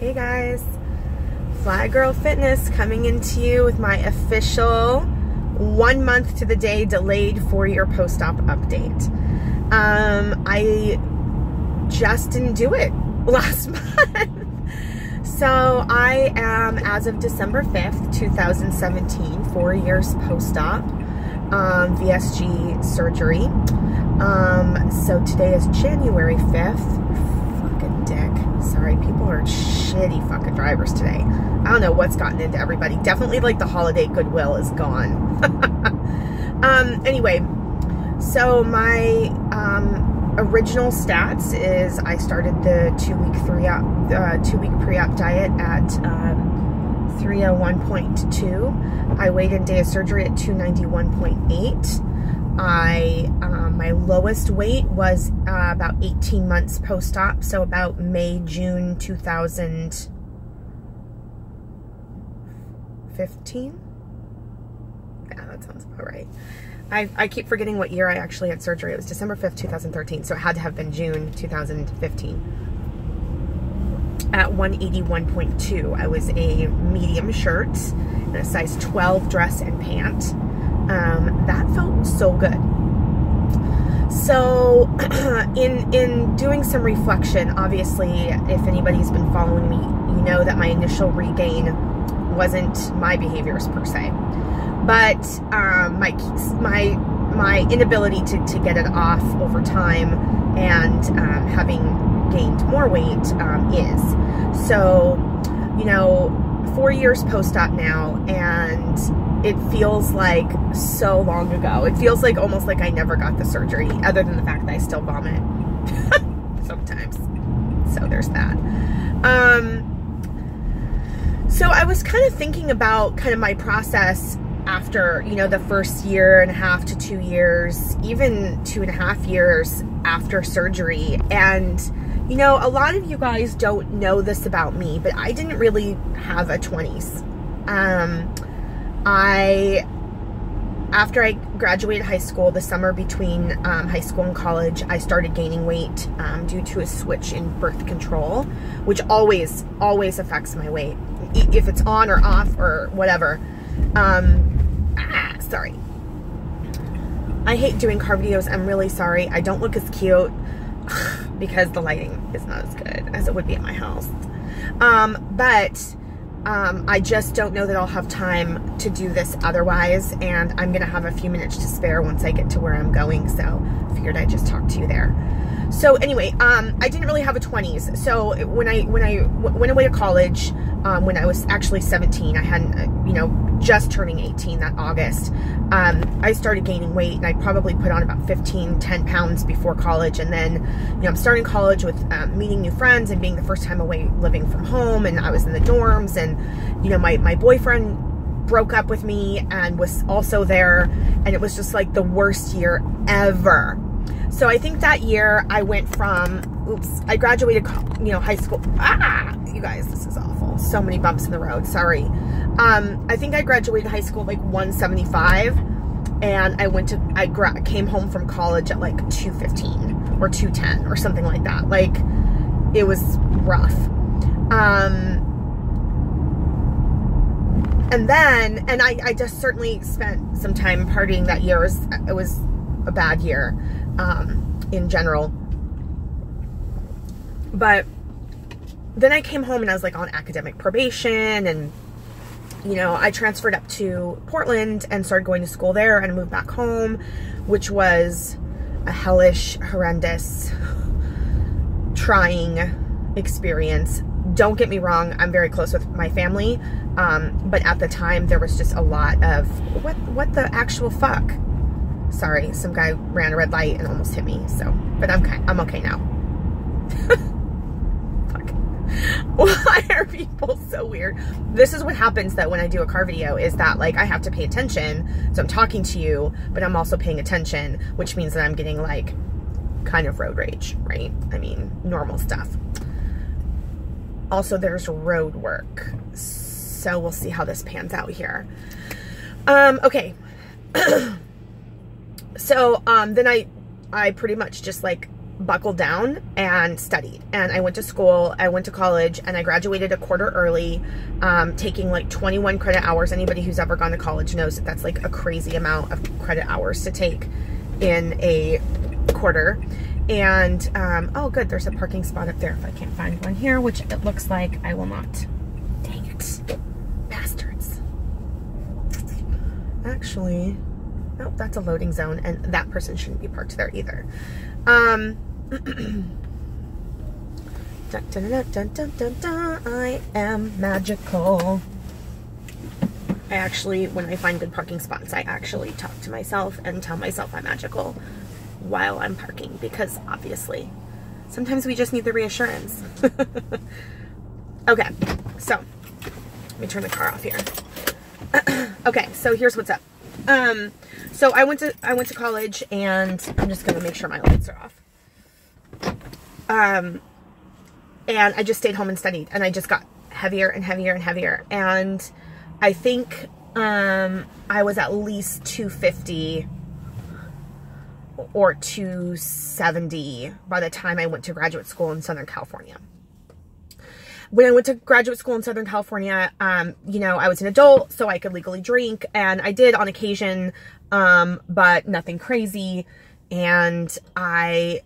Hey guys, Fly Girl Fitness coming into you with my official 1 month to the day delayed 4-year post-op update. I just didn't do it last month. So I am, as of December 5th, 2017, 4 years post-op VSG surgery. So today is January 5th. Fucking dick. Sorry, people are shitty fucking drivers today. I don't know what's gotten into everybody. Definitely like the holiday goodwill is gone. Anyway, so my original stats is I started the 2-week pre-op diet at 301.2. I weighed in day of surgery at 291.8. My lowest weight was about 18 months post-op, so about May, June 2015. Yeah, that sounds about right. I keep forgetting what year I actually had surgery. It was December 5th, 2013, so it had to have been June 2015. At 181.2, I was a medium shirt and a size 12 dress and pant. That felt so good. So in doing some reflection, obviously, if anybody's been following me, you know that my initial regain wasn't my behaviors per se, but my inability to get it off over time and having gained more weight is. So, you know, 4 years post-op now, and it feels like so long ago. It feels like almost like I never got the surgery, other than the fact that I still vomit sometimes. So there's that. So I was kind of thinking about kind of my process after, you know, the first 1.5 to 2 years, even 2.5 years after surgery. And, you know, a lot of you guys don't know this about me, but I didn't really have a 20s. After I graduated high school, the summer between high school and college, I started gaining weight due to a switch in birth control, which always affects my weight, if it's on or off or whatever. Sorry. I hate doing car videos. I'm really sorry. I don't look as cute because the lighting is not as good as it would be at my house. But I just don't know that I'll have time to do this otherwise, and I'm gonna have a few minutes to spare once I get to where I'm going, so I figured I'd just talk to you there. So anyway, I didn't really have a 20s. So when I went away to college, when I was actually 17, I hadn't, you know, just turning 18 that August, I started gaining weight, and I probably put on about 10 pounds before college. And then, you know, I'm starting college with meeting new friends and being the first time away living from home, and I was in the dorms, and, you know, my boyfriend broke up with me and was also there, and it was just like the worst year ever. So I think that year I went from, I graduated, you know, high school. You guys, this is awful. So many bumps in the road. Sorry. I think I graduated high school at like 175, and I came home from college at like 215 or 210 or something like that. Like, it was rough. And then, I just certainly spent some time partying that year. It was a bad year. In general, but then I came home and I was like on academic probation, and, you know, I transferred up to Portland and started going to school there, and moved back home, which was a hellish, horrendous, trying experience. Don't get me wrong, I'm very close with my family, but at the time there was just a lot of what the actual fuck. Sorry, some guy ran a red light and almost hit me, so, but I'm okay now. Fuck. Why are people so weird? This is what happens that when I do a car video, is that, like, I have to pay attention, so I'm talking to you, but I'm also paying attention, which means that I'm getting, like, kind of road rage, right? I mean, normal stuff. Also, there's road work, so we'll see how this pans out here. Okay. So, then I pretty much just, like, buckled down and studied. And I went to school, I went to college, and I graduated a quarter early, taking like 21 credit hours. Anybody who's ever gone to college knows that that's like a crazy amount of credit hours to take in a quarter. And, oh good, there's a parking spot up there if I can't find one here, which it looks like I will not. Dang it. Bastards. Actually, nope, that's a loading zone, and that person shouldn't be parked there either. Dun, dun, dun, dun, dun, dun, dun. I am magical. I actually, when I find good parking spots, I actually talk to myself and tell myself I'm magical while I'm parking, because obviously sometimes we just need the reassurance. Okay, so let me turn the car off here. Okay, so here's what's up. So I went to college, and I'm just gonna make sure my lights are off. And I just stayed home and studied, and I just got heavier and heavier and heavier. And I think I was at least 250 or 270 by the time I went to graduate school in Southern California. When I went to graduate school in Southern California, you know, I was an adult, so I could legally drink, and I did on occasion, but nothing crazy. And I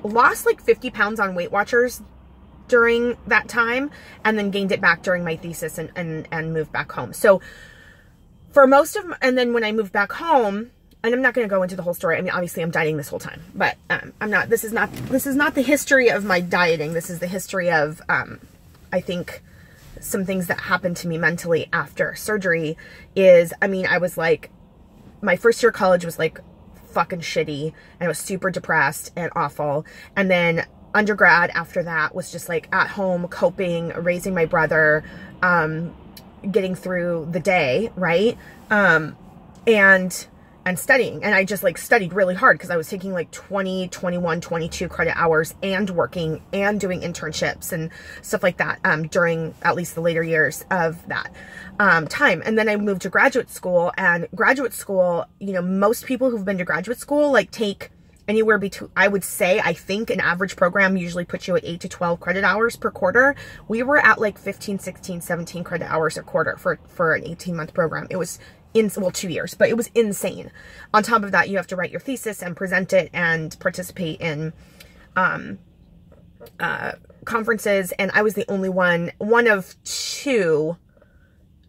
lost like 50 pounds on Weight Watchers during that time, and then gained it back during my thesis and moved back home. So for most of, and then when I moved back home, and I'm not going to go into the whole story. I mean, obviously I'm dieting this whole time, but I'm not, this is not the history of my dieting. This is the history of, I think some things that happened to me mentally after surgery is, I mean, I was like, my first year of college was like fucking shitty, and I was super depressed and awful. And then undergrad after that was just like at home, coping, raising my brother, getting through the day. Right. And studying. And I just like studied really hard because I was taking like 20, 21, 22 credit hours and working and doing internships and stuff like that during at least the later years of that time. And then I moved to graduate school, and graduate school, you know, most people who've been to graduate school like take anywhere between, I would say, I think an average program usually puts you at 8 to 12 credit hours per quarter. We were at like 15, 16, 17 credit hours a quarter for an 18-month program. It was well, 2 years, but it was insane. On top of that, you have to write your thesis and present it and participate in conferences. And I was the only one of two,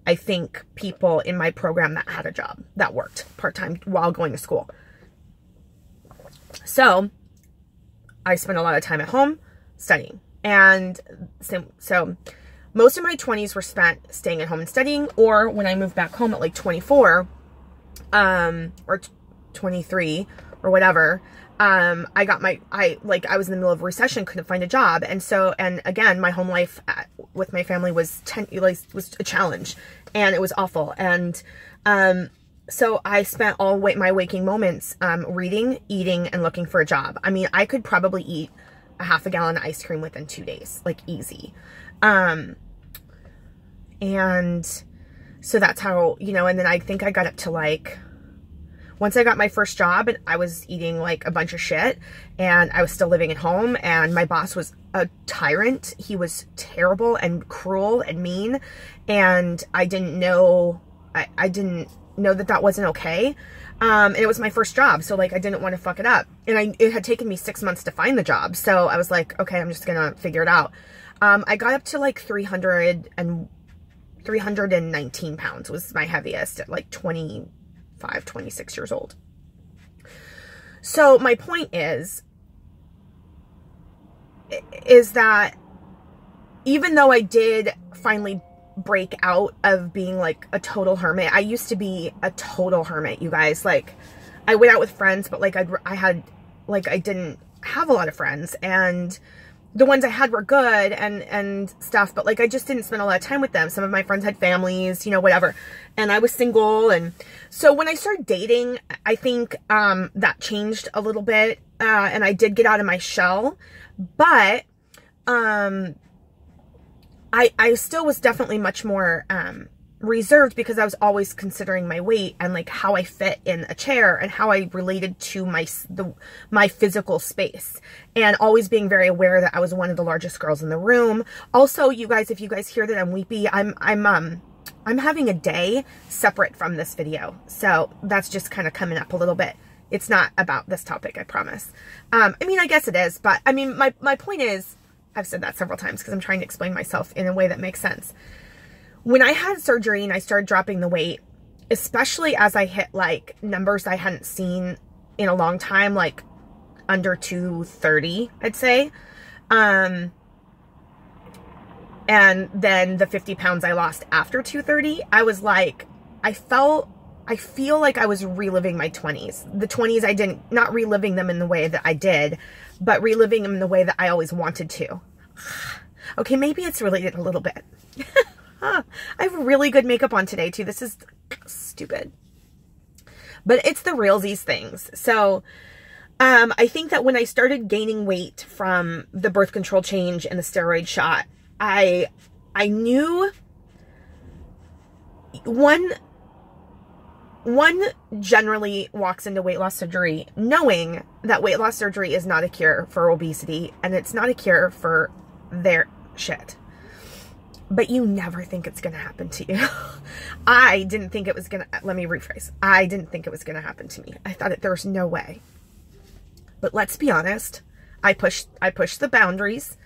I think, people in my program that had a job that worked part-time while going to school. So I spent a lot of time at home studying. And so most of my 20s were spent staying at home and studying, or when I moved back home at like 24, or 23 or whatever, I was in the middle of a recession, couldn't find a job. And so, and again, my home life with my family was a challenge, and it was awful. And, so I spent all my waking moments, reading, eating, and looking for a job. I mean, I could probably eat a half a gallon of ice cream within 2 days, like easy. And so that's how, you know, and then I think I got up to like, once I got my first job, and I was eating like a bunch of shit, and I was still living at home, and my boss was a tyrant. He was terrible and cruel and mean. And I didn't know, I didn't know that wasn't okay. And it was my first job. So like, I didn't want to fuck it up. And it had taken me 6 months to find the job. So I was like, okay, I'm just going to figure it out. I got up to like 319 pounds was my heaviest at like 25, 26 years old. So my point is that even though I did finally break out of being like a total hermit, I used to be a total hermit, you guys. Like, I went out with friends, but like I didn't have a lot of friends, and the ones I had were good and stuff, but like, I just didn't spend a lot of time with them. Some of my friends had families, you know, whatever. And I was single. And so when I started dating, I think, that changed a little bit. And I did get out of my shell, but, I still was definitely much more, reserved because I was always considering my weight and like how I fit in a chair and how I related to my physical space, and always being very aware that I was one of the largest girls in the room. Also, you guys, if you guys hear that I'm weepy, I'm having a day separate from this video, so that's just kind of coming up a little bit. It's not about this topic, I promise. I mean, I guess it is, but I mean, my point is, I've said that several times because I'm trying to explain myself in a way that makes sense. When I had surgery and I started dropping the weight, especially as I hit like numbers I hadn't seen in a long time, like under 230, I'd say. And then the 50 pounds I lost after 230, I was like, I feel like I was reliving my 20s. The 20s, not reliving them in the way that I did, but reliving them in the way that I always wanted to. Okay, maybe it's related a little bit. I have really good makeup on today too. This is stupid, but it's the realsies things. So, I think that when I started gaining weight from the birth control change and the steroid shot, I knew one generally walks into weight loss surgery knowing that weight loss surgery is not a cure for obesity, and it's not a cure for their shit. But you never think it's going to happen to you. I didn't think it was going to, let me rephrase. I didn't think it was going to happen to me. I thought that there was no way. But let's be honest. I pushed the boundaries.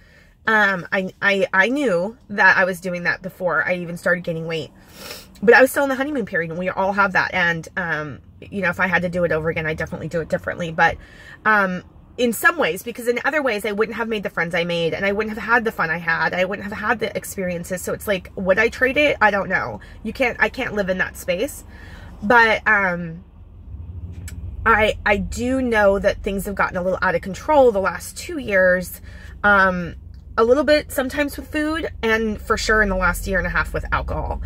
I knew that I was doing that before I even started gaining weight. But I was still in the honeymoon period, and we all have that. And, you know, if I had to do it over again, I'd definitely do it differently. But, in some ways, because in other ways I wouldn't have made the friends I made, and I wouldn't have had the fun I had. I wouldn't have had the experiences. So it's like, would I trade it? I don't know. I can't live in that space. But, I do know that things have gotten a little out of control the last 2 years. A little bit sometimes with food, and for sure in the last year and a half with alcohol.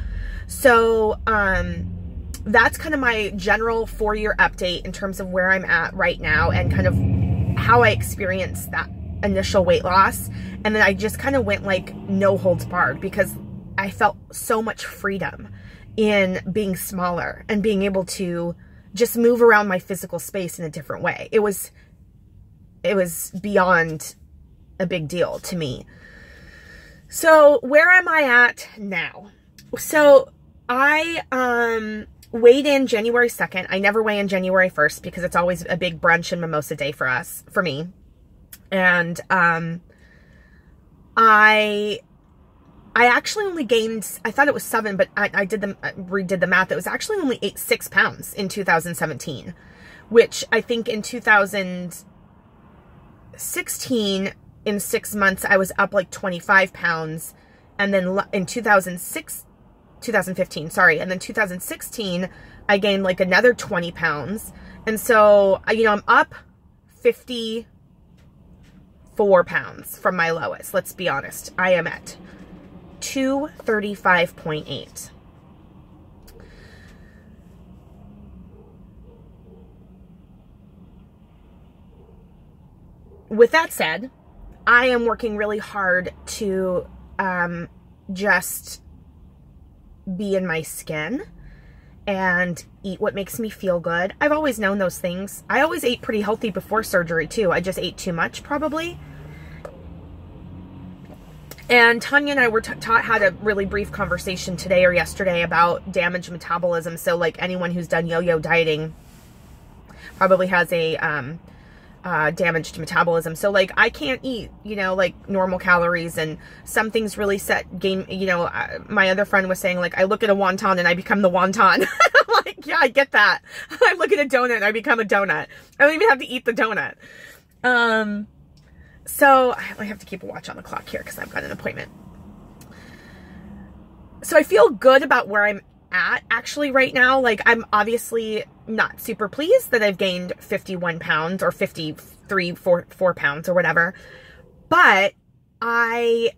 So, that's kind of my general 4-year update in terms of where I'm at right now and kind of how I experienced that initial weight loss. And then I just kind of went like no holds barred, because I felt so much freedom in being smaller and being able to just move around my physical space in a different way. It was beyond a big deal to me. So where am I at now? So I weighed in January 2nd. I never weigh in January 1st because it's always a big brunch and mimosa day for me. And I actually only gained, I thought it was 7, but I redid the math. It was actually only 6 pounds in 2017, which I think in 2016, in 6 months, I was up like 25 pounds. And then in 2015, sorry. And then 2016, I gained like another 20 pounds. And so, you know, I'm up 54 pounds from my lowest. Let's be honest. I am at 235.8. With that said, I am working really hard to just be in my skin and eat what makes me feel good. I've always known those things. I always ate pretty healthy before surgery too. I just ate too much probably. And Tanya and I were had a really brief conversation today or yesterday about damaged metabolism. So like anyone who's done yo-yo dieting probably has a damaged metabolism. So like I can't eat, you know, like normal calories, and some things really you know, my other friend was saying like I look at a wonton and I become the wonton. I'm like, yeah, I get that. I look at a donut and I become a donut. I don't even have to eat the donut. So I have to keep a watch on the clock here because I've got an appointment. So I feel good about where I'm at actually right now. Like I'm obviously not super pleased that I've gained 51 pounds or 53, 4 pounds or whatever, but I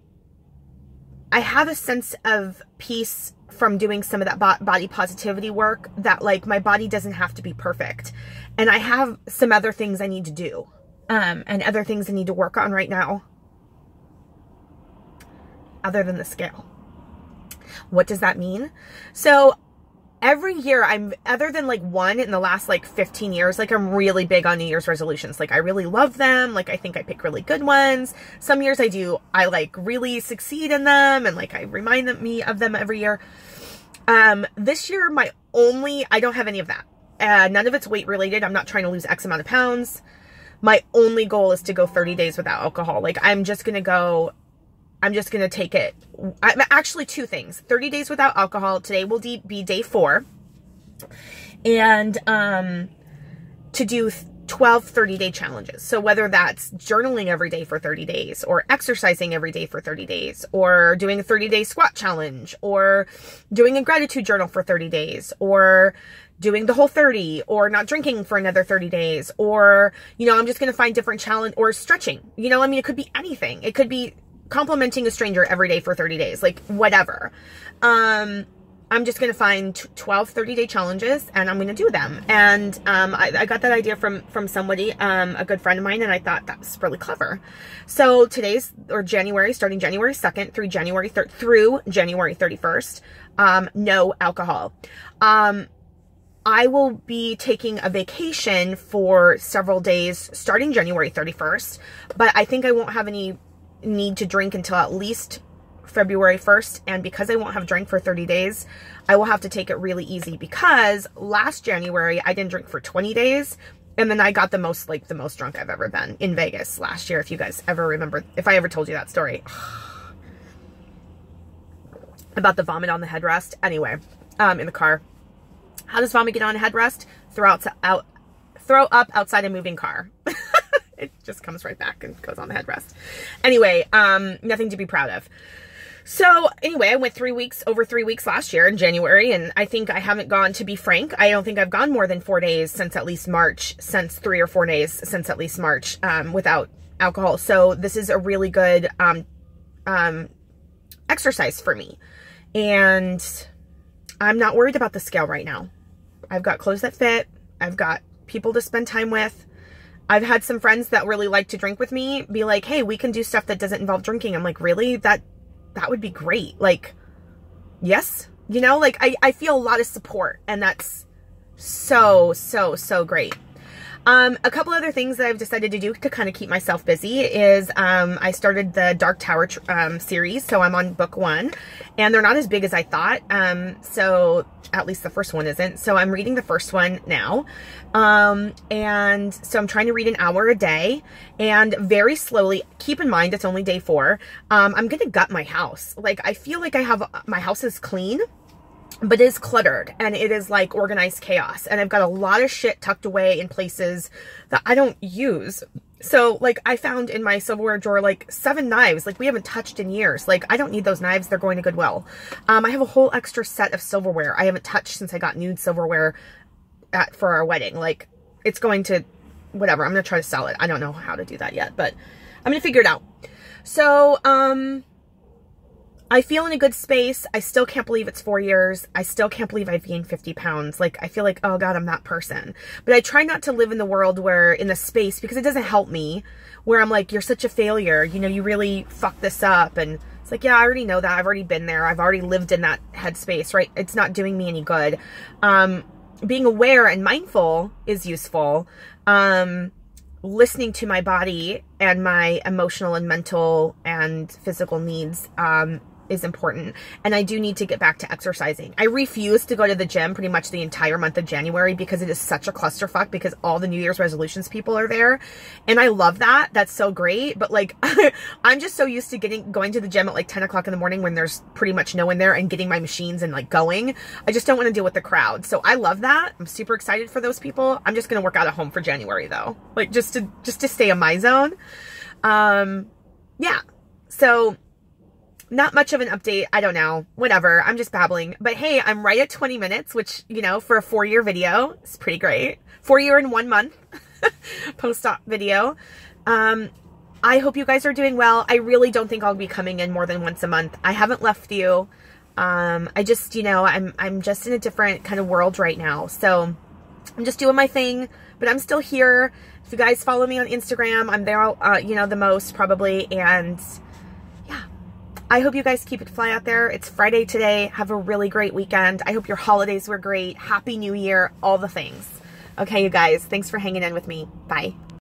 have a sense of peace from doing some of that body positivity work, that like my body doesn't have to be perfect. And I have some other things I need to do, and other things I need to work on right now other than the scale. What does that mean? So every year other than like one in the last like 15 years, like I'm really big on New Year's resolutions. Like I really love them. Like I think I pick really good ones. Some years I like really succeed in them and like I remind me of them every year. This year I don't have any of that. None of it's weight related. I'm not trying to lose X amount of pounds. My only goal is to go 30 days without alcohol. Like I'm just going to take it. Actually, two things. 30 days without alcohol. Today will be day 4. And to do 12 30-day challenges. So whether that's journaling every day for 30 days or exercising every day for 30 days or doing a 30-day squat challenge or doing a gratitude journal for 30 days or doing the whole 30 or not drinking for another 30 days or, you know, I'm just going to find different challenge or stretching. You know, I mean, it could be anything. It could be complimenting a stranger every day for 30 days, like whatever. I'm just going to find 12 30-day challenges and I'm going to do them. And I got that idea from somebody, a good friend of mine, and I thought that was really clever. So starting January 2nd through January 31st, no alcohol. I will be taking a vacation for several days starting January 31st, but I think I won't have any need to drink until at least February 1st. And because I won't have drank for 30 days, I will have to take it really easy because last January I didn't drink for 20 days. And then I got the most drunk I've ever been in Vegas last year. If you guys ever remember, if I ever told you that story about the vomit on the headrest. Anyway, in the car. How does vomit get on a headrest? Throw up outside a moving car. It just comes right back and goes on the headrest. Anyway, nothing to be proud of. So anyway, I went over 3 weeks last year in January, and I think I haven't gone, to be frank, I don't think I've gone more than 4 days since at least March, since 3 or 4 days since at least March, without alcohol. So this is a really good, exercise for me. And I'm not worried about the scale right now. I've got clothes that fit. I've got people to spend time with. I've had some friends that really like to drink with me be like, hey, we can do stuff that doesn't involve drinking. I'm like, really? That would be great. Like, yes, you know, like I feel a lot of support, and that's so great. A couple other things that I've decided to do to kind of keep myself busy is I started the Dark Tower series. So I'm on book 1, and they're not as big as I thought. So at least the first one isn't. So I'm reading the first one now. And so I'm trying to read an hour a day, and very slowly, keep in mind, it's only day 4. I'm going to gut my house. Like, I feel like my house is clean, but it is cluttered, and it is like organized chaos. And I've got a lot of shit tucked away in places that I don't use. So like I found in my silverware drawer, like 7 knives, like we haven't touched in years. Like I don't need those knives. They're going to Goodwill. I have a whole extra set of silverware I haven't touched since I got nude silverware for our wedding. Like it's going to, whatever. I'm going to try to sell it. I don't know how to do that yet, but I'm going to figure it out. So, I feel in a good space. I still can't believe it's 4 years. I still can't believe I've gained 50 pounds. Like, I feel like, oh God, I'm that person. But I try not to live in the world in the space, because it doesn't help me, where I'm like, you're such a failure. You know, you really fucked this up. And it's like, yeah, I already know that. I've already been there. I've already lived in that headspace, right? It's not doing me any good. Being aware and mindful is useful. Listening to my body and my emotional and mental and physical needs, is important. And I do need to get back to exercising. I refuse to go to the gym pretty much the entire month of January because it is such a clusterfuck, because all the New Year's resolutions people are there. And I love that. That's so great. But like, I'm just so used to going to the gym at like 10 o'clock in the morning when there's pretty much no one there, and getting my machines and like going. I just don't want to deal with the crowd. So I love that. I'm super excited for those people. I'm just going to work out at home for January though. Like just to stay in my zone. Yeah. So not much of an update. I don't know. Whatever. I'm just babbling. But hey, I'm right at 20 minutes, which, you know, for a 4-year video, is pretty great. 4-year and 1 month post-op video. I hope you guys are doing well. I really don't think I'll be coming in more than once a month. I haven't left you. I just, you know, I'm just in a different kind of world right now. So I'm just doing my thing, but I'm still here. If you guys follow me on Instagram, I'm there, you know, the most probably. And yeah, I hope you guys keep it fly out there. It's Friday today. Have a really great weekend. I hope your holidays were great. Happy New Year, all the things. Okay, you guys, thanks for hanging in with me. Bye.